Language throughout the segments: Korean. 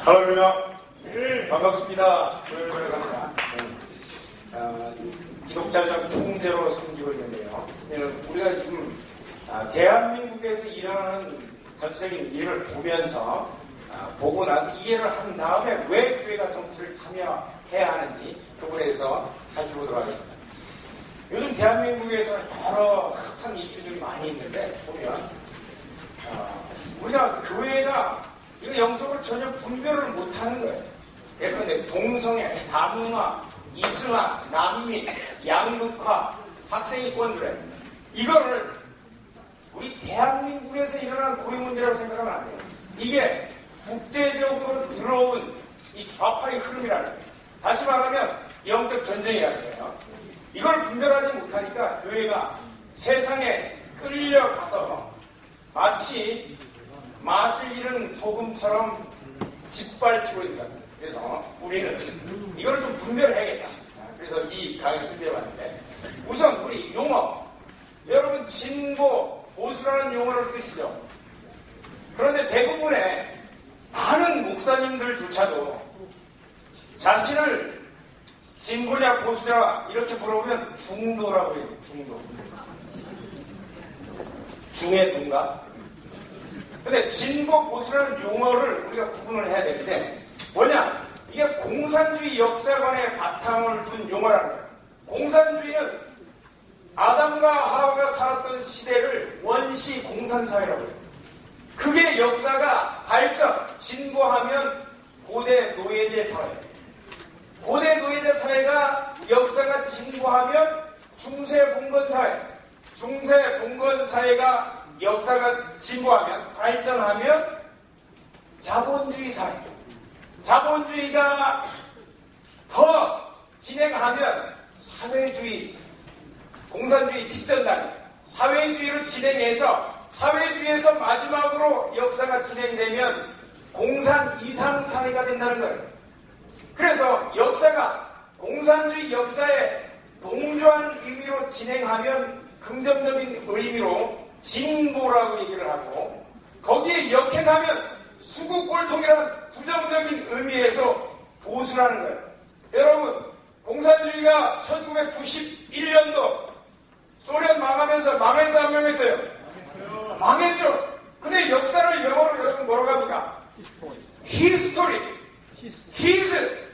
할렐루야. 반갑습니다. 교회장입니다. 기독자적 총재로 섬기고 있는데요. 우리가 지금 대한민국에서 일어나는 전체적인 일을 보면서 보고 나서 이해를 한 다음에 왜 교회가 정치를 참여해야 하는지 그 부분에 대해서 살펴보도록 하겠습니다. 요즘 대한민국에서 여러 핫한 이슈들이 많이 있는데 보면 우리가 교회가 이거 영적으로 전혀 분별을 못하는 거예요. 예컨대 동성애, 다문화, 이슬람, 난민, 양극화, 학생이권들에 이거를 우리 대한민국에서 일어난 고유 문제라고 생각하면 안 돼요. 이게 국제적으로 들어온 이 좌파의 흐름이라는 거예요. 다시 말하면 영적 전쟁이라는 거예요. 이걸 분별하지 못하니까 교회가 세상에 끌려가서 마치 맛을 잃은 소금처럼 짓밟히고 있는 겁니다. 그래서 우리는 이걸 좀 분별해야겠다. 그래서 이 강의를 준비해봤는데 우선 우리 용어, 여러분 진보, 보수라는 용어를 쓰시죠. 그런데 대부분의 많은 목사님들조차도 자신을 진보냐 보수냐 이렇게 물어보면 중도라고 해요. 중도. 중의 도인가? 근데 진보 보수라는 용어를 우리가 구분을 해야 되는데 뭐냐? 이게 공산주의 역사관의 바탕을 둔 용어라는 거예요. 공산주의는 아담과 하와가 살았던 시대를 원시 공산사회라고 해요. 그게 역사가 발전, 진보하면 고대 노예제 사회. 고대 노예제 사회가 역사가 진보하면 중세 봉건사회. 중세 봉건사회가 역사가 진보하면, 발전하면 자본주의 사회. 자본주의가 더 진행하면 사회주의, 공산주의 직전 단계, 사회주의로 진행해서 사회주의에서 마지막으로 역사가 진행되면 공산 이상 사회가 된다는 거예요. 그래서 역사가 공산주의 역사에 동조하는 의미로 진행하면 긍정적인 의미로 진보라고 얘기를 하고 거기에 역행하면 수구꼴통이라는 부정적인 의미에서 보수라는 거예요. 여러분, 공산주의가 1991년도 소련 망하면서 망해서 안 망했어요? 망했죠. 근데 역사를 영어로 여러분 뭐라고 합니까? 히스토리. 히스.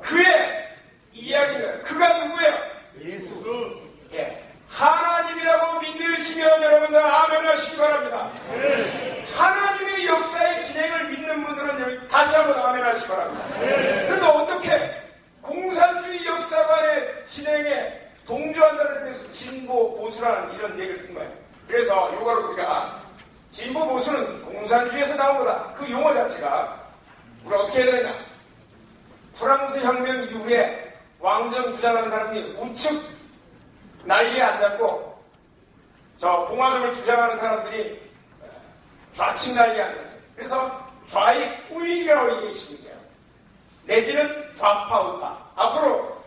그의 이야기는 그가 누구예요? 예수. 예. 하나님이라고 믿으시면 여러분들 아멘 하시기 바랍니다. 하나님의 역사의 진행을 믿는 분들은 여기 다시 한번 아멘 하시기 바랍니다. 그런데 어떻게 공산주의 역사관의 진행에 동조한다는 의미에서 진보, 보수라는 이런 얘기를 쓴 거예요. 그래서 이거를 우리가 진보, 보수는 공산주의에서 나온 거다. 그 용어 자체가 우리가 어떻게 해야 되느냐. 프랑스 혁명 이후에 왕정 주장하는 사람이 우측 난리에 앉았고 저 공화정을 주장하는 사람들이 좌측 난리에 앉았어요. 그래서 좌익 우익이라고 얘기하시는 거예요. 내지는 좌파 우파. 앞으로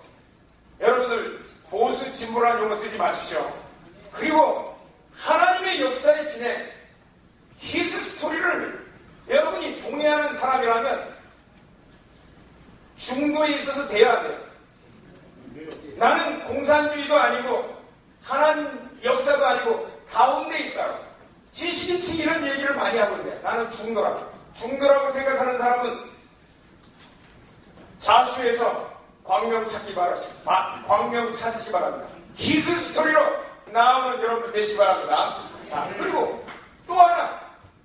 여러분들 보수 진보라는 용어 쓰지 마십시오. 그리고 하나님의 역사의 진행 히스 스토리를 여러분이 동의하는 사람이라면 중도에 있어서 돼야 돼요. 나는 공산주의도 아니고 하나님 역사도 아니고 가운데 있다고. 지식인층 이런 얘기를 많이 하고 있는데 나는 중도라고. 중도라고 생각하는 사람은 자수해서 광명 찾기 광명 찾으시 바랍니다. 히스 스토리로 나오는 여러분들 되시기 바랍니다. 자, 그리고 또 하나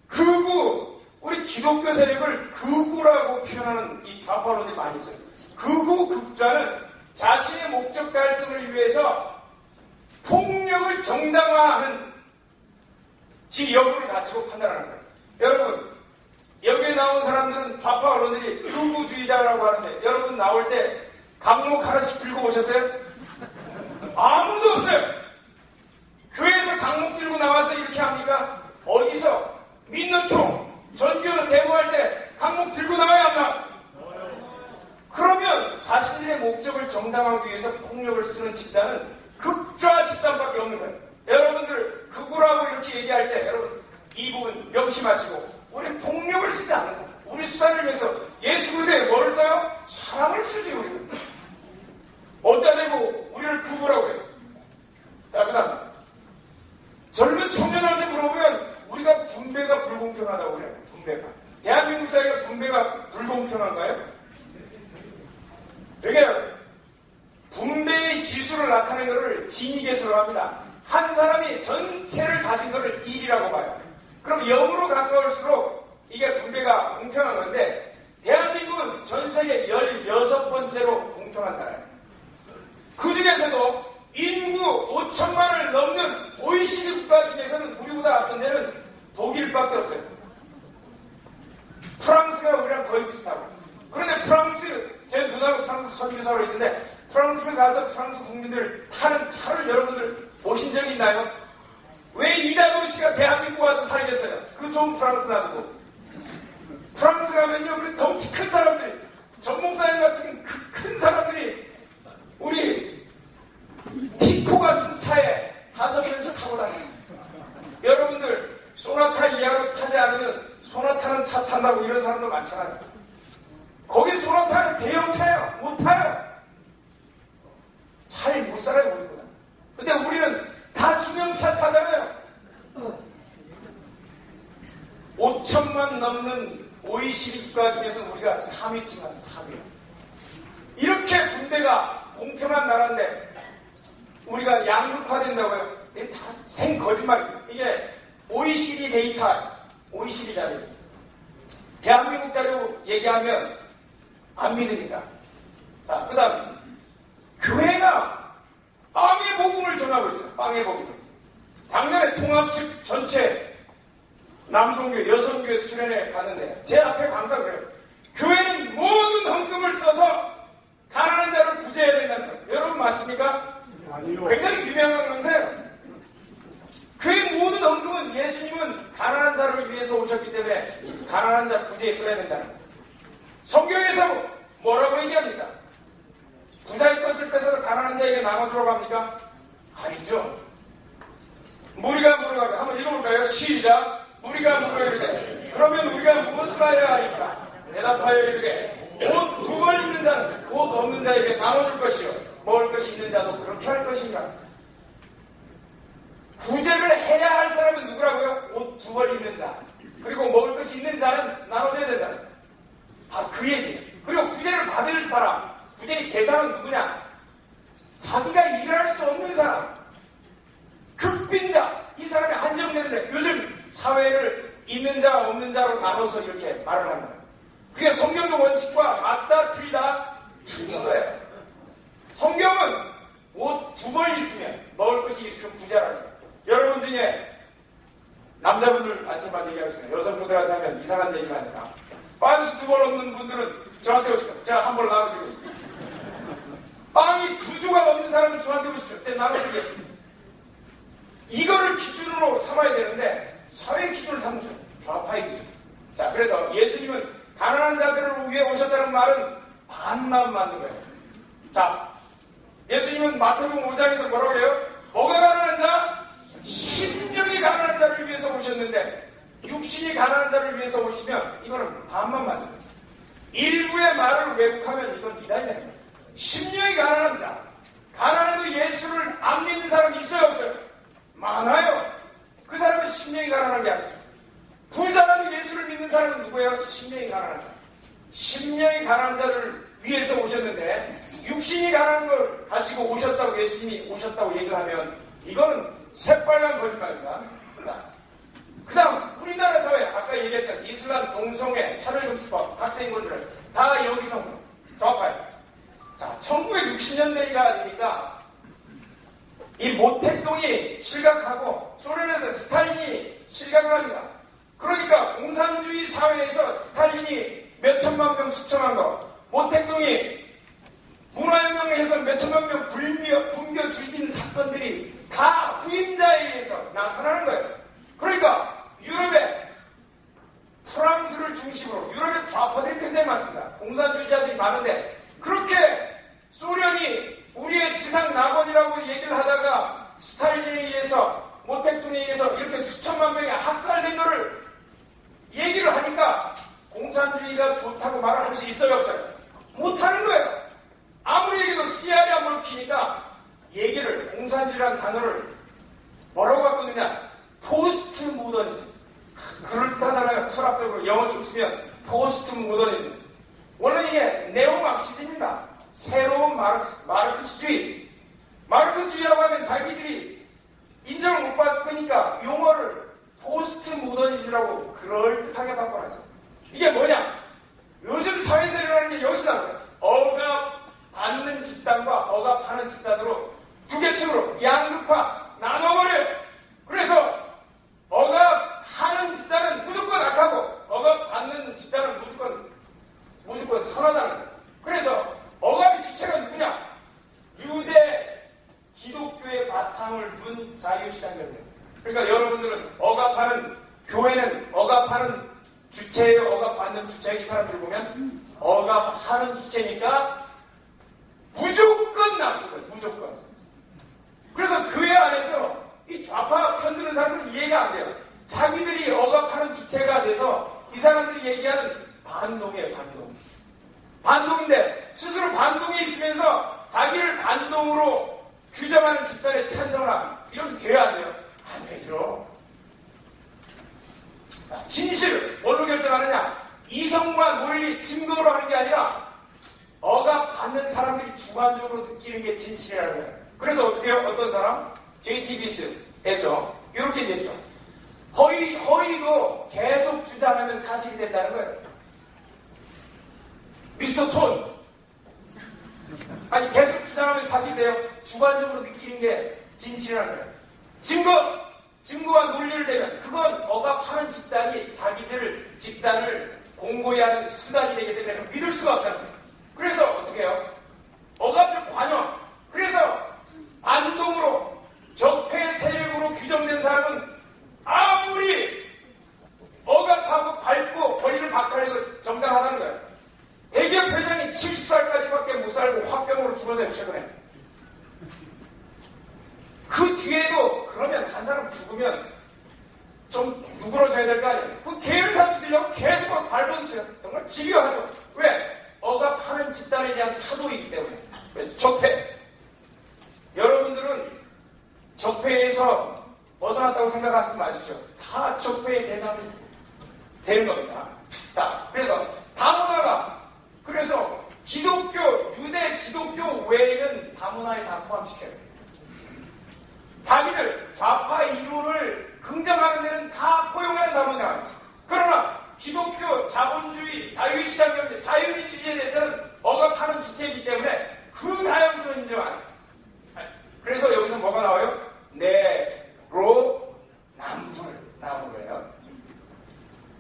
극우. 우리 기독교 세력을 극우라고 표현하는 이 좌파론들이 많이 있어요. 극우 극좌는 자신의 목적 달성을 위해서 폭력을 정당화하는 여부를 가지고 판단하는 거예요. 여러분, 여기에 나온 사람들은 좌파 언론들이 극우주의자라고 하는데 여러분 나올 때 강목 하나씩 들고 오셨어요? 아무도 없어요. 교회에서 강목 들고 나와서 이렇게 합니까? 어디서? 믿는 총, 전교는 대모할 때 강목 들고 나와야 안 나와? 그러면 자신의 목적을 정당화하기 위해서 폭력을 쓰는 집단은 극좌 집단밖에 없는 거예요. 여러분들 극우라고 이렇게 얘기할 때 여러분 이 부분 명심하시고 우리 폭력을 쓰지 않는다. 우리 수단을 위해서 예수 그대에 뭘 써요? 사랑을 쓰지, 우리는. 어디다 대고 우리를 구부라고 해요. 자, 그 다음 젊은 청년한테 물어보면 우리가 분배가 불공평하다고 그래요. 분배가. 대한민국 사회가 분배가 불공평한가요? 이게 분배의 지수를 나타내는 것을 진위계수로 합니다. 한 사람이 전체를 가진 것을 1이라고 봐요. 그럼 0으로 가까울수록 이게 분배가 공평한 건데, 대한민국은 전 세계 16번째로 공평한 나라예요. 그 중에서도 인구 5천만을 넘는 OECD 국가 중에서는 우리보다 앞선 데는 독일밖에 없어요. 프랑스가 우리랑 거의 비슷하고. 그런데 프랑스, 제 누나가 프랑스 선교사로 있는데, 프랑스 가서 프랑스 국민들 타는 차를 여러분들 보신 적이 있나요? 왜 이다도시가 대한민국 와서 살겠어요? 그 좋은 프랑스 놔두고. 프랑스 가면요, 그 덩치 큰 사람들이, 전목사님 같은 그 큰 사람들이 우리 티코 같은 차에 5명씩 타고 다녀요. 여러분들 소나타 이하로 타지 않으면 소나타는 차 탄다고 이런 사람도 많잖아요. 거기 소나타는 대형차예요. 못 타요. 잘 못 살아요, 우리보다. 근데 우리는 다 중형차 타잖아요. 5천만 넘는 OECD 국가 중에서 우리가 3위지만 3위. 이렇게 분배가 공평한 나라인데 우리가 양극화된다고요? 이게 다 생거짓말입니다. 이게 OECD 데이터, OECD 자료. 대한민국 자료 얘기하면 안 믿으니까. 자, 그 다음에 교회가 빵의 복음을 전하고 있어요. 빵의 복음을. 작년에 통합측 전체 남성교회, 여성교회 수련회 갔는데 제 앞에 강사가 그래요. 교회는 모든 헌금을 써서 가난한 자를 구제해야 된다는 거예요. 여러분 맞습니까? 아니요. 굉장히 유명한 강사예요. 교회 모든 헌금은 예수님은 가난한 자를 위해서 오셨기 때문에 가난한 자 구제에 써야 된다는 거예요. 성경에서 뭐라고 얘기합니까? 부자의 것을 뺏어서 가난한 자에게 나눠주라고 합니까? 아니죠. 무리가 물어가면 한번 읽어볼까요? 시작. 무리가 물어 이르되 그러면 우리가 무엇을 하여야 하니까? 대답하여 이르되 옷 2벌 입는 자는 옷 없는 자에게 나눠줄 것이요 먹을 것이 있는 자도 그렇게 할 것인가? 구제를 해야 할 사람은 누구라고요? 옷 2벌 입는 자. 그리고 먹을 것이 있는 자는 나눠줘야 된다는 거예요. 바로 그 얘기예요. 그리고 구제를 받을 사람, 구제의 대상은 누구냐? 자기가 일할 수 없는 사람, 극빈자, 이 사람이 한정되는데 요즘 사회를 있는 자와 없는 자로 나눠서 이렇게 말을 하는 거예요. 그게 성경의 원칙과 맞다 틀리다 틀린 거예요. 성경은 옷 2벌 있으면 먹을 것이 있으면 부자라는 거예요. 여러분 중에 남자분들한테만 얘기하겠습니다. 여성분들한테 하면 이상한 얘기를 하니까 빤스 2벌 없는 분들은 저한테 오시면 제가 한 벌 나눠드리겠습니다. 빵이 2조각 없는 사람은 저한테 오시면 제가 나눠드리겠습니다. 이거를 기준으로 삼아야 되는데 사회의 기준을 삼는 거예요. 좌파의 기준. 자, 그래서 예수님은 가난한 자들을 위해 오셨다는 말은 반만 맞는 거예요. 자, 예수님은 마태복음 5장에서 뭐라고 해요? 뭐가 가난한 자? 심령이 가난한 자를 위해서 오셨는데 육신이 가난한 자를 위해서 오시면 이거는 반만 맞습니다. 일부의 말을 왜곡하면 이건 이단이 되는 거예요. 심령이 가난한 자. 가난해도 예수를 안 믿는 사람이 있어요, 없어요? 많아요. 그 사람은 심령이 가난한 게 아니죠. 부자라도 예수를 믿는 사람은 누구예요? 심령이 가난한 자. 심령이 가난한 자를 위해서 오셨는데 육신이 가난한 걸 가지고 오셨다고 예수님이 오셨다고 얘기를 하면 이거는 새빨간 거짓말입니다. 그 다음 우리나라 사회 아까 얘기했던 이슬람 동성애 차별금지법 학생인권들 다 여기서 좌파였어요. 자, 1960년대가 되니까 이 모택동이 실각하고 소련에서 스탈린이 실각을 합니다. 그러니까 공산주의 사회에서 스탈린이 몇천만 명 수청한 거, 모택동이 문화혁명을 해서 몇천만 명 굶겨 죽인 사건들이 다 후임자에 의해서 나타나는 거예요. 그러니까 유럽에 프랑스를 중심으로 유럽에서 좌파들이 굉장히 많습니다. 공산주의자들이 많은데 그렇게 소련이 우리의 지상 낙원이라고 얘기를 하다가 스탈린에 의해서 모택동에 의해서 이렇게 수천만 명이 학살된 거를 얘기를 하니까 공산주의가 좋다고 말을 할 수 있어요, 없어요? 못하는 거예요. 아무리 얘기해도 씨알이 안 먹히니까 얘기를, 공산주의라는 단어를 뭐라고 바꾸느냐? 포스트 모더니즘. 그럴듯하잖아요. 철학적으로 영어 좀 쓰면 포스트 모더니즘. 원래 이게 네오마르크시즘입니다. 새로운 마르크스주의. 마르크스주의라고 하면 자기들이 인정을 못 받으니까 용어를 포스트 모더니즘이라고 그럴듯하게 바꿔놨어요. 이게 뭐냐? 요즘 사회에서 일어나는 게 여기서 나와요. 억압받는 집단과 억압하는 집단으로 두 개 축으로 양극화 나눠버려요. 그래서 억압하는 집단은 무조건 악하고 억압받는 집단은 무조건 선하다는 거예요. 그래서 억압의 주체가 누구냐? 유대 기독교의 바탕을 둔 자유시장경제. 그러니까 여러분들은 억압하는 교회는 억압하는 주체예요, 억압받는 주체. 이 사람들 보면 억압하는 주체니까 무조건 나쁜 거예요. 무조건. 그래서 교회 안에서 이 좌파 편드는 사람들은 이해가 안 돼요. 자기들이 억압하는 주체가 돼서 이 사람들이 얘기하는 반동이에요. 반동인데 스스로 반동에 있으면서 자기를 반동으로 규정하는 집단에 찬성하라. 이러면 돼야 안 돼요? 안 되죠. 진실을 뭘로 결정하느냐? 이성과 논리, 증거로 하는 게 아니라 억압받는 사람들이 주관적으로 느끼는 게 진실이라는 거예요. 그래서 어떻게 해요? 어떤 사람? JTBC에서 이렇게 얘기했죠. 허위도 계속 주장하면 사실이 된다는 거예요. 미스터 손. 아니 계속 주장하면 사실이 돼요. 주관적으로 느끼는 게 진실이라는 거예요. 증거와 논리를 대면 그건 억압하는 집단이 자기들 집단을 공고히 하는 수단이 되기 때문에 믿을 수가 없다는 거예요. 그래서 어떻게 해요? 억압적 관여. 그래서 반동으로 적폐 세력으로 규정된 사람은 아무리 억압하고 밟고 권리를 박탈해도 정당하다는 거예요. 대기업 회장이 70살까지밖에 못 살고 화병으로 죽었어요, 최근에. 그 뒤에도 그러면 한 사람 죽으면 좀 누그러져야 될 거 아니에요. 그 계열사 죽이려고 계속 밟은 정말 집요하죠. 왜? 억압하는 집단에 대한 타도이기 때문에. 왜? 적폐. 여러분들은 적폐에서 벗어났다고 생각하지 마십시오. 다 적폐의 대상이 되는 겁니다. 자, 그래서 다문화가, 그래서 기독교, 유대 기독교 외에는 다문화에 다 포함시켜요. 자기들 좌파 이론을 긍정하는 데는 다 포용하는 다문화. 그러나 기독교, 자본주의, 자유시장경제, 자유민주주의에 대해서는 억압하는 주체이기 때문에 그 다양성을 인정 안 해요. 그래서 여기서 뭐가 나와요? 내로 남불 나오는 거예요.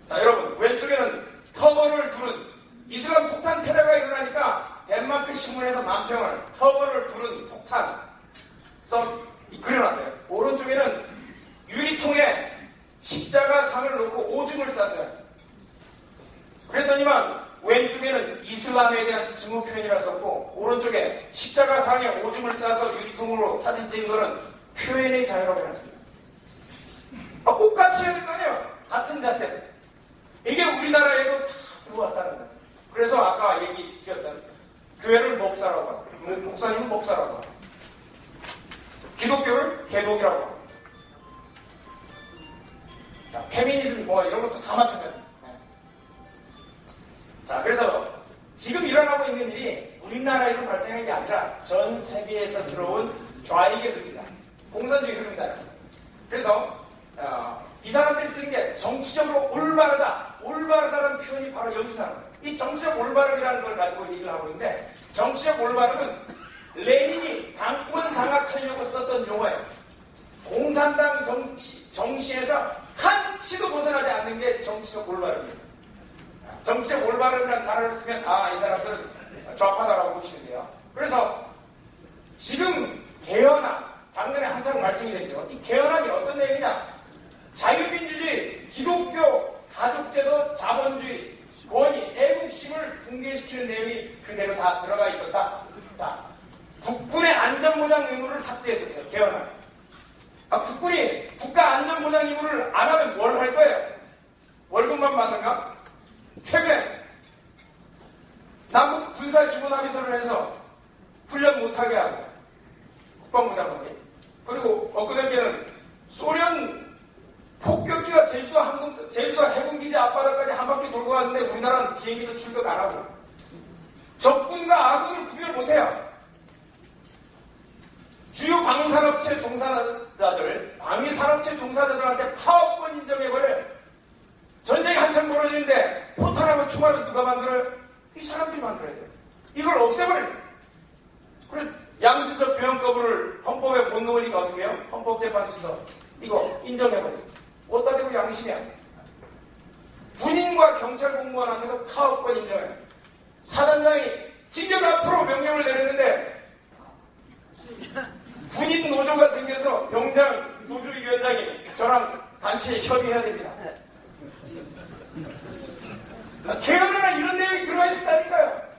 자, 여러분, 왼쪽에는 터번을 두른 이슬람 폭탄 테러가 일어나니까 덴마크 신문에서 만평을 터번을 두른 폭탄 그려놨어요. 오른쪽에는 유리통에 십자가 상을 놓고 오줌을 쌌어요. 그랬더니만 왼쪽에는 이슬람에 대한 증오 표현이라 썼고 오른쪽에 십자가 상에 오줌을 싸서 유리통으로 사진 찍은 거는 표현의 자유라고 해놨습니다. 똑같이 해야 될 거 아니에요. 같은 잣대. 이게 우리나라에도 다 들어왔다는 거예요. 그래서 아까 얘기 드렸던 교회를 목사라고 하고 목사님은 목사라고 하고 기독교를 개독이라고 하고 자, 페미니즘 뭐 이런 것도 다 마찬가지입니다. 네. 자, 그래서 지금 일어나고 있는 일이 우리나라에서 발생한 게 아니라 전 세계에서 들어온 좌익의 흐름이다. 공산주의 흐름이다. 그래서 이 사람들이 쓰는 게 정치적으로 올바르다라는 표현이 바로 여기서 나와요. 이 정치적 올바름이라는 걸 가지고 얘기를 하고 있는데 정치적 올바름은 레닌이 당권 장악하려고 썼던 용어예요. 공산당 정시에서 한치도 벗어나지 않는 게 정치적 올바름이에요. 정치적 올바름이라는 단어를 쓰면 이 사람들은 좌파다라고 보시면 돼요. 그래서 지금 개헌안, 작년에 한창 말씀이 됐죠. 이 개헌안이 어떤 내용이냐? 자유민주주의, 기독교, 가족제도, 자본주의, 권위, 애국심을 붕괴시키는 내용이 그대로 다 들어가 있었다. 자, 국군의 안전보장 의무를 삭제했었어요. 개헌안에. 국군이 국가 안전보장 의무를 안 하면 뭘 할 거예요? 월급만 받는가? 최근에 군사 기본 합의서를 해서 훈련 못하게 하고 국방부 장관이, 그리고 엊그저께는 소련 폭격기가 제주도 해군기지 앞바다까지 한 바퀴 돌고 왔는데 우리나라는 비행기도 출격 안 하고 적군과 아군을 구별 못해요. 주요 방산업체 종사자들, 방위산업체 종사자들한테 파업권 인정해버려요. 전쟁이 한창 벌어지는데 포탄하고 총알은 누가 만들어요? 이 사람들이 만들어야 돼요. 이걸 없애버려요. 그래, 양심적 병역 거부를 헌법에 못 넣으니까 어떻게 해요? 헌법재판소에서 이거 인정해버려요. 어디다 대고 양심이야. 군인과 경찰 공무원한테도 파업권 인정해요. 사단장이 징역 앞으로 명령을 내렸는데 군인 노조가 생겨서 병장 노조위원장이 저랑 단체에 협의해야 됩니다. 개헌에나 이런 내용이 들어가 있다니까요.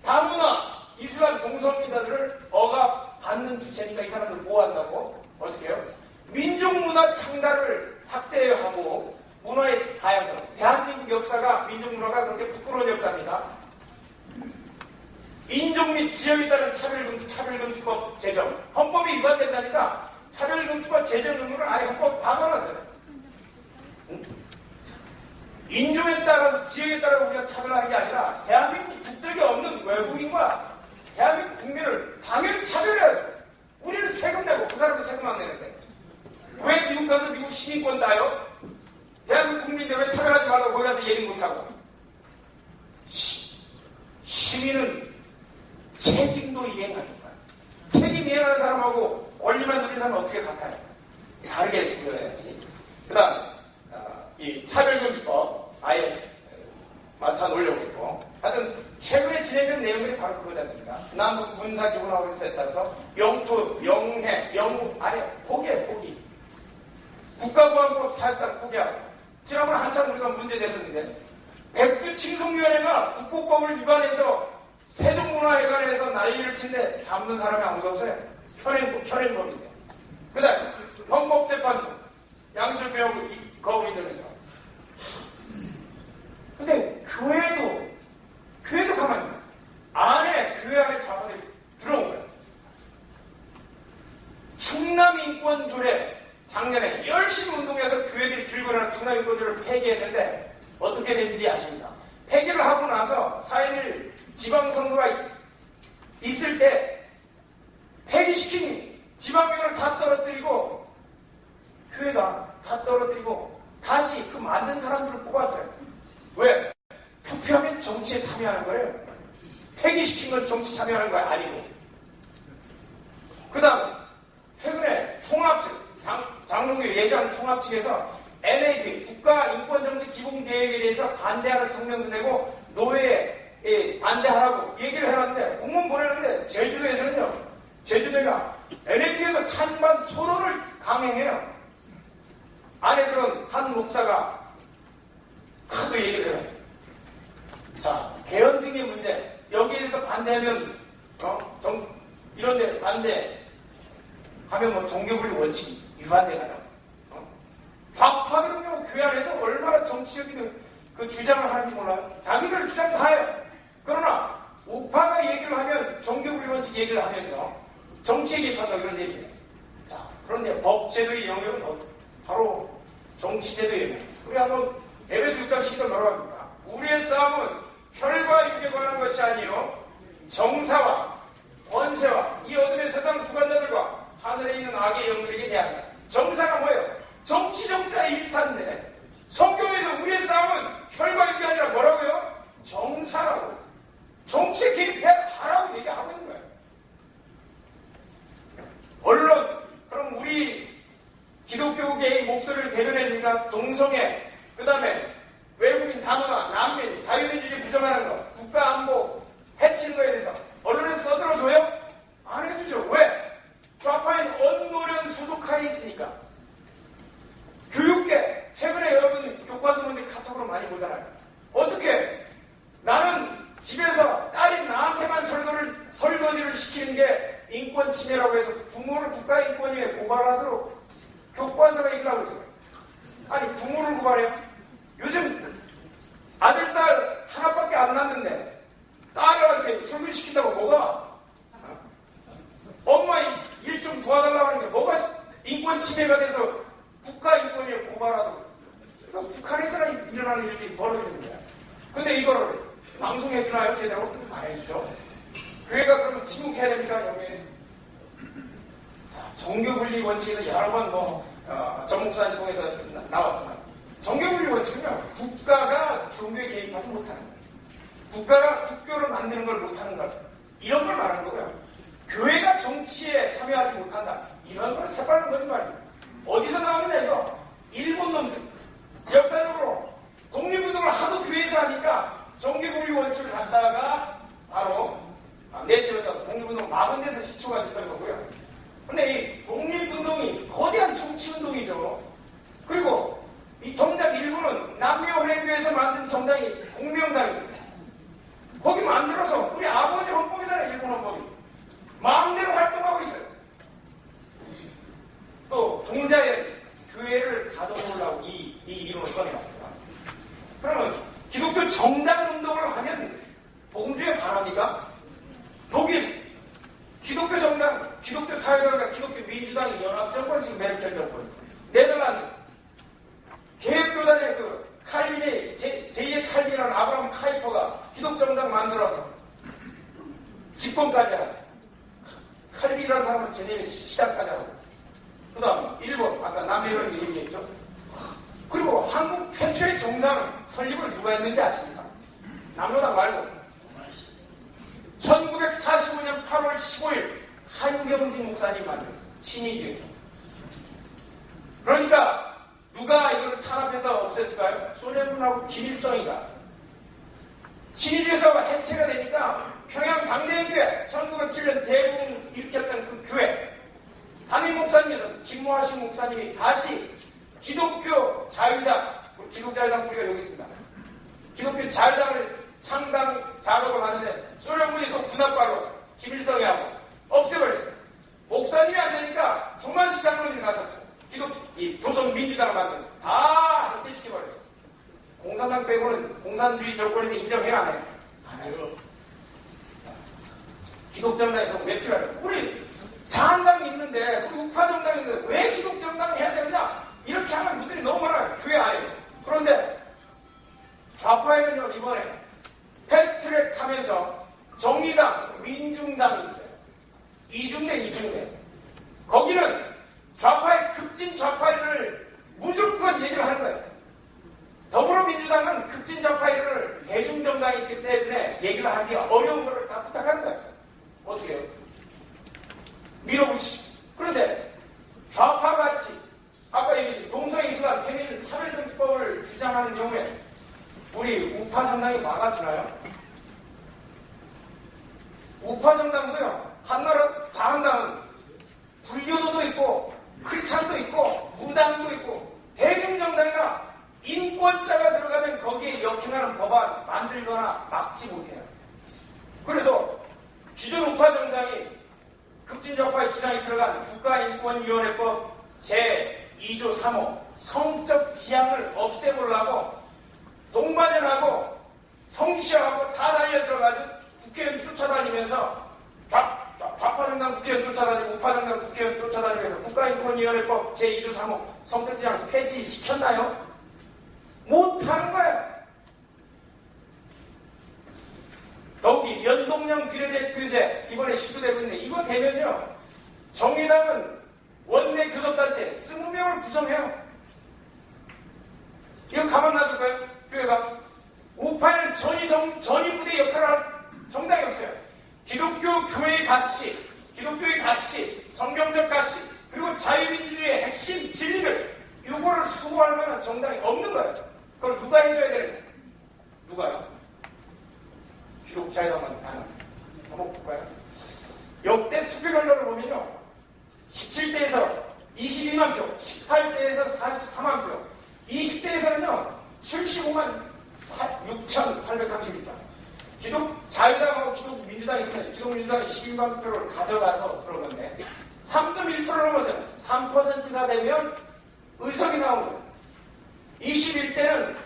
다문화 이슬람 동성민자들을 억압받는 주체니까 이 사람들 뭐 한다고? 어떻게 해요? 민족문화 창달을 삭제하고 문화의 다양성. 대한민국 역사가, 민족문화가 그렇게 부끄러운 역사입니다. 인종 및 지역에 따른 차별금지법 제정. 헌법이 위반된다니까 차별금지법 제정 의무를 아예 헌법 박아놨어요. 인종에 따라서 지역에 따라 우리가 차별하는 게 아니라 대한민국 국적이 없는 외국인과 대한민국 국민을 당연히 차별해야죠. 우리는 세금 내고 그 사람도 세금 안 내는데 왜 미국 가서 미국 시민권 따요? 대한민국 국민인데 왜 차별하지 말라고 거기 가서 얘기 못하고. 시민은 책임도 이행하니까. 책임 이행하는 사람하고 권리만 누린 사람은 어떻게 같아요? 다르게 구별해야지. 그 다음 이 차별금지법 아예 맡아 놓으려고 했고, 하여튼 최근에 진행된 내용들이 바로 그거지 않습니까? 남북 군사기본합의서에 따라서 영토, 영해, 영국 아예 포기. 국가보안법 사실상 포기하고, 지난번에 한참 우리가 문제 냈었는데 백두칭송위원회가 국보법을 위반해서 세종문화회관에서 난리를 친데 잡는 사람이 아무도 없어요. 현행법인데. 그 다음에 헌법재판소 양술 배우고 거부 인정해서. 근데 교회도 가만히 있어요. 교회 안에 좌파들이 들어온 거예요. 충남인권조례 작년에 열심히 운동해서 교회들이 들고 일어나서 충남인권조례를 폐기했는데 어떻게 됐는지 아십니까? 폐기를 하고 나서 4.1 지방선거가 있을 때 폐기시킨 지방위원을 다 떨어뜨리고 교회가 다 떨어뜨리고 다시 그 만든 사람들을 뽑았어요. 왜? 투표하면 정치에 참여하는 거예요. 폐기시킨 건 정치 참여하는 거 아니고. 그 다음 최근에 통합측 장동규 예전 통합측에서 NAP 국가인권정치기본계획에 대해서 반대하는 성명도 내고 노회에 반대하라고 얘기를 해놨는데 공문 보내는데 제주도가 NAP에서 찬반 토론을 강행해요. 아내들은 한 목사가 하도 얘기를 해요. 자, 개헌 등의 문제 여기에 대해서 반대하면 이런데 반대하면 뭐 종교분리 원칙이 위반되나요? 좌파들은요 교회 안에서 얼마나 정치적인 그 주장을 하는지 몰라요. 자기들 주장 다 해요. 그러나 우파가 얘기를 하면 종교분리 원칙 얘기를 하면서 정치에 개입한다 이런 얘기입니다. 자, 그런데 법제도의 영역은 바로 정치제도의 영역. 우리 한번 에베소 6장 10절 넘어갑니다. 우리의 싸움은 혈과 육에 관한 것이 아니요 정사와 권세와 이 어둠의 세상 주관자들과 하늘에 있는 악의 영들에게 대합니다. 정사가 뭐예요? 정치정자의 일사인데 성경에서 우리의 싸움은 혈과 육이 아니라 뭐라고요? 정사라고. 정치에 개입하라고 얘기하고 있는 거예요. 언론, 그럼 우리 기독교계의 목소리를 대변해주니까 동성애, 그 다음에 외국인 다문화, 난민, 자유민주주의 부정하는 거, 국가안보 해치는 거에 대해서 언론에서 써들어줘요? 안 해주죠. 왜? 좌파인 언노련 소속하에 있으니까. 교육계, 최근에 여러분 교과서 문제 카톡으로 많이 보잖아요. 어떻게? 나는 집에서 딸이 나한테만 설거지를 시키는 게 인권 침해라고 해서 부모를 국가인권위에 고발하도록 교과서가 얘기를 하고 있어요. 아니, 부모를 고발해요? 요즘 아들, 딸 하나밖에 안 낳는데 북한에서나 일어나는 일들이 벌어지는 거야. 근데 이거를 방송해 주나요? 제대로? 안 해주죠. 교회가 그러면 침묵해야 됩니까? 여기에. 자, 정교분리 원칙에서 여러 번 전 목사님 통해서 나왔지만, 정교분리 원칙은요, 국가가 종교에 개입하지 못하는 거예요. 국가가 국교를 만드는 걸 못하는 걸, 이런 걸 말하는 거고요. 교회가 정치에 참여하지 못한다. 이런 건 새빨간 거짓말입니다. 어디서 나오느냐, 이거? 일본 놈들. 역사적으로 독립운동을 하도 교회에서 하니까 정교분리 원칙을 갖다가 바로 내세워서 독립운동 막은 데서 시초가 됐던 거고요. 근데 이 독립운동이 거대한 정치운동이죠. 그리고 이 정당 일부는 남미회교에서 만든 정당이 공명당이 있어요. 거기 만들어서 우리 아버지 헌법이잖아요. 일본 헌법이. 마음대로 활동하고 있어요. 또 종자의 교회를 가둬놓으려고 이 이론을 꺼내놨습니다. 그러면 기독교 정당 운동을 하면 복음주의에 반합니까? 독일 기독교 정당, 기독교 사회당과 기독교 민주당이 연합정권, 지금 메르켈 정권. 네덜란드 개혁교단의 칼빈의 제2의 칼빈이라는 아브라함 카이퍼가 기독정당 만들어서 집권까지 하고, 칼빈이라는 사람은 제네비 시작까지 하고, 그 다음 일본, 아까 남미를 얘기했죠. 그리고 한국 최초의 정당 설립을 누가 했는지 아십니까? 남로당 말고 1945년 8월 15일 한경직 목사님 만들었어요. 신의주에서. 그러니까 누가 이걸 탄압해서 없앴을까요? 소련군하고 김일성이가. 신의주에서 해체가 되니까 평양 장대교회 1907년 대부흥 일으켰던 그 교회 담임 목사님에서 김모하신 목사님이 다시 기독교 자유당, 기독자유당 뿌리가 여기 있습니다. 기독교 자유당을 창당 작업을 하는데 소련군이 또 군합발로 김일성이 하고 없애버렸어요. 목사님이 안 되니까 조만식 장로님이 나섰죠. 이 조선민주당을 만들고 다 해체시켜버렸죠. 공산당 빼고는 공산주의 정권에서 인정해야 안 해요? 안 해요. 기독정당이 너무 왜 필요해요? 우리 자한당이 있는데, 우리 우파정당이 있는데 왜 기독정당을 해야 되느냐? 이렇게 하는 분들이 너무 많아요. 교회 안에. 그런데 좌파에는요, 이번에 패스트트랙 하면서 정의당, 민중당이 있어요. 이중대. 거기는 좌파의 급진 좌파를 무조건 얘기를 하는 거예요. 더불어민주당은 급진 좌파를 대중정당이 있기 때문에 얘기를 하기가 어려운 거를 다 부탁하는 거예요. 어떻게 해요? 밀어붙이죠. 그런데 좌파같이 아까 얘기했듯이 동서이수가 평일 차별금지법을 주장하는 경우에 우리 우파정당이 막아주나요? 우파정당도요, 한나라 자한당은 불교도도 있고 크리스찬도 있고 무당도 있고 대중정당이라 인권자가 들어가면 거기에 역행하는 법안 만들거나 막지 못해요. 그래서 기존 우파정당이 급진좌파의 주장이 들어간 국가인권위원회법 제2조 3호 성적 지향을 없애보려고 동반연하고 성시하고 다 달려들어가지고 국회의원 쫓아다니면서 좌파정당 국회의원 쫓아다니고 우파정당 국회의원 쫓아다니면서 국가인권위원회법 제2조 3호 성적 지향 폐지시켰나요? 못하는 거예요. 더욱이 연동형 비례대 표제 이번에 시도되고 있는데 이거 되면요 정의당은 원내 교섭단체 20명을 구성해요. 이거 가만 놔둘까요? 교회가 우파에는 전위부대 역할을 할 정당이 없어요. 기독교 교회의 가치, 기독교의 가치, 성경적 가치 그리고 자유민주주의의 핵심 진리를 이거를 수호할 만한 정당이 없는 거예요. 그걸 누가 해줘야 되느냐? 누가요? 기독자유당만 가능합니다. 한번 볼까요? 역대 투표 결과를 보면요. 17대에서 22만 표, 18대에서 43만 표, 20대에서는요. 75만 6,832표. 기독자유당하고 기독민주당이 있습니다. 기독민주당이 12만 표를 가져가서 그런 건데 3.1%를 넘었어요. 3%가 되면 의석이 나오는 거예요. 21대는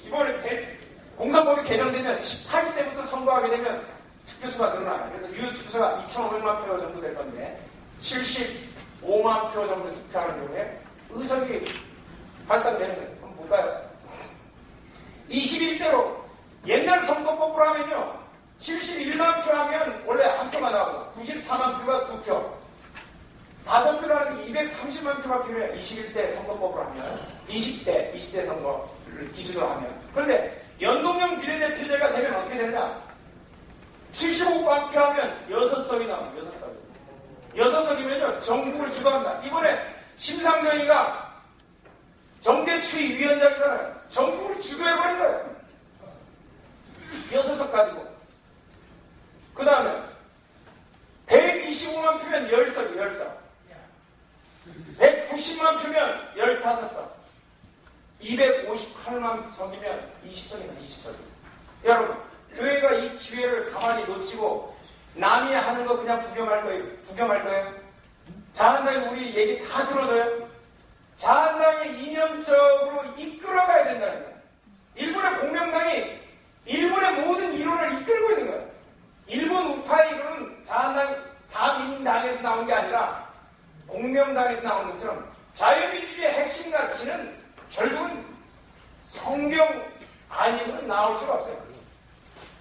이번에 공선법이 개정되면 18세부터 선거하게 되면 투표수가 늘어나요. 그래서 유효 투표수가 2,500만 표 정도 될 건데 75만 표 정도 투표하는 경우에 의석이 발당되는 거예요. 한번 볼까요? 21대로 옛날 선거법으로 하면요. 71만 표 하면 원래 한 표가 나오고 94만 표가 2표. 5표라는 게 230만 표가 필요해요. 21대 선거법으로 하면. 20대 선거를 기준으로 하면. 그런데 연동형 비례대표제가 되면 어떻게 되느냐? 75만 표 하면 6석이 나옵니다. 6석이. 6석이면요. 전국을 주도합니다. 이번에 심상정이가 정계추위 위원장이잖아요. 전국을 주도해버린 거예요. 6석 가지고. 그 다음에 125만 표면 10석이 10석. 190만 표면 15석. 258만 석이면 20석이면 20석이. 여러분, 교회가 이 기회를 가만히 놓치고 남이 하는 거 그냥 구경할 거예요? 구경할 거예요? 자한당이 우리 얘기 다 들어줘요? 자한당이 이념적으로 이끌어가야 된다는 거예요. 일본의 공명당이 일본의 모든 이론을 이끌고 있는 거예요. 일본 우파의 이론은 자민당에서 나온 게 아니라 공명당에서 나온 것처럼 자유민주주의의 핵심 가치는 결국은 성경 아니고는 나올 수가 없어요.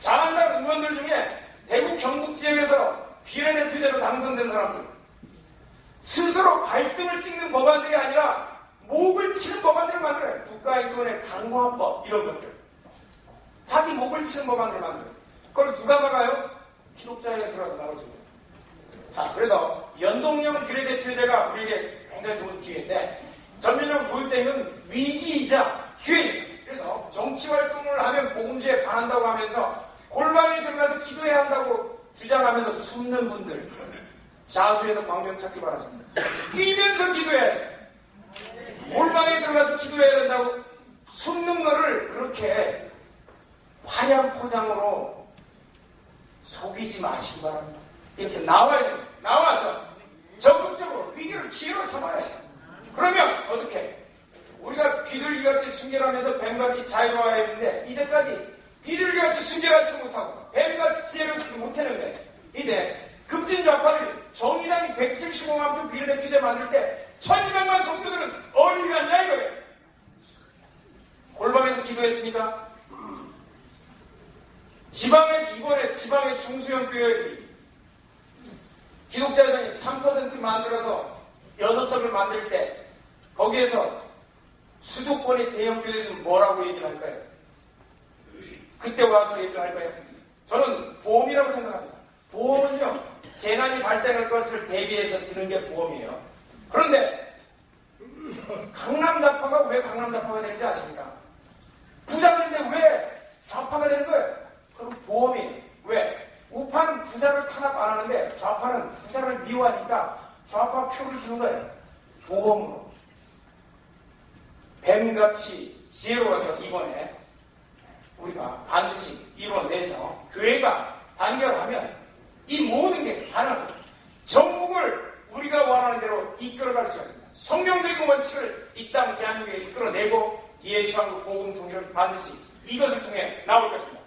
자한당 의원들 중에 대구 경북 지역에서 비례대표제로 당선된 사람들 스스로 발등을 찍는 법안들이 아니라 목을 치는 법안들을 만들어요. 국가인권의 강화법 이런 것들. 자기 목을 치는 법안들을 만들어요. 그걸 누가 막아요? 기독자에 들어가서 막을 수 있어요. 자, 그래서 연동형 비례대표제가 우리에게 굉장히 좋은 기회인데 전면적으로 도입되면 위기이자 기회입니다. 그래서 정치활동을 하면 복음주의에 반한다고 하면서 골방에 들어가서 기도해야 한다고 주장하면서 숨는 분들 자수해서 광명 찾기 바라십니다. 뛰면서 기도해야지. 골방에 들어가서 기도해야 된다고 숨는 거를 그렇게 화려한 포장으로 속이지 마시기 바랍니다. 이렇게 나와야 돼요. 나와서 적극적으로 위기를 기회로 삼아야죠. 그러면 어떻게? 우리가 비둘기같이 순결하면서 뱀같이 자유로워야 했는데 이제까지 비둘기같이 순결하지도 못하고 뱀같이 지혜롭지도 못했는데 이제 급진좌파들이 정의당이 175만 표 비례대표제 만들 때 1200만 성도들은 어디 갔냐 이거예요. 골방에서 기도했습니까? 이번에 지방의 중소형 교회들이 기독자회당이 3% 만들어서 6석을 만들 때 거기에서 수도권의 대형 교회들은 뭐라고 얘기를 할까요? 그때 와서 얘기를 할까요? 저는 보험이라고 생각합니다. 보험은요, 재난이 발생할 것을 대비해서 드는 게 보험이에요. 그런데 강남좌파가 왜 강남좌파가 되는지 아십니까? 부자들인데 왜 좌파가 되는 거예요? 그럼 보험이에요. 왜? 우파는 부자를 탄압 안 하는데 좌파는 부자를 미워하니까 좌파 표를 주는 거예요. 보험으로. 뱀같이 지혜로워서 이번에 우리가 반드시 이뤄내서 교회가 단결하면 이 모든 게 가능합니다. 전국을 우리가 원하는 대로 이끌어갈 수가 있습니다. 성경적인 원칙을 이 땅 대한민국에 이끌어내고 예수왕국 복음 통일은 반드시 이것을 통해 나올 것입니다.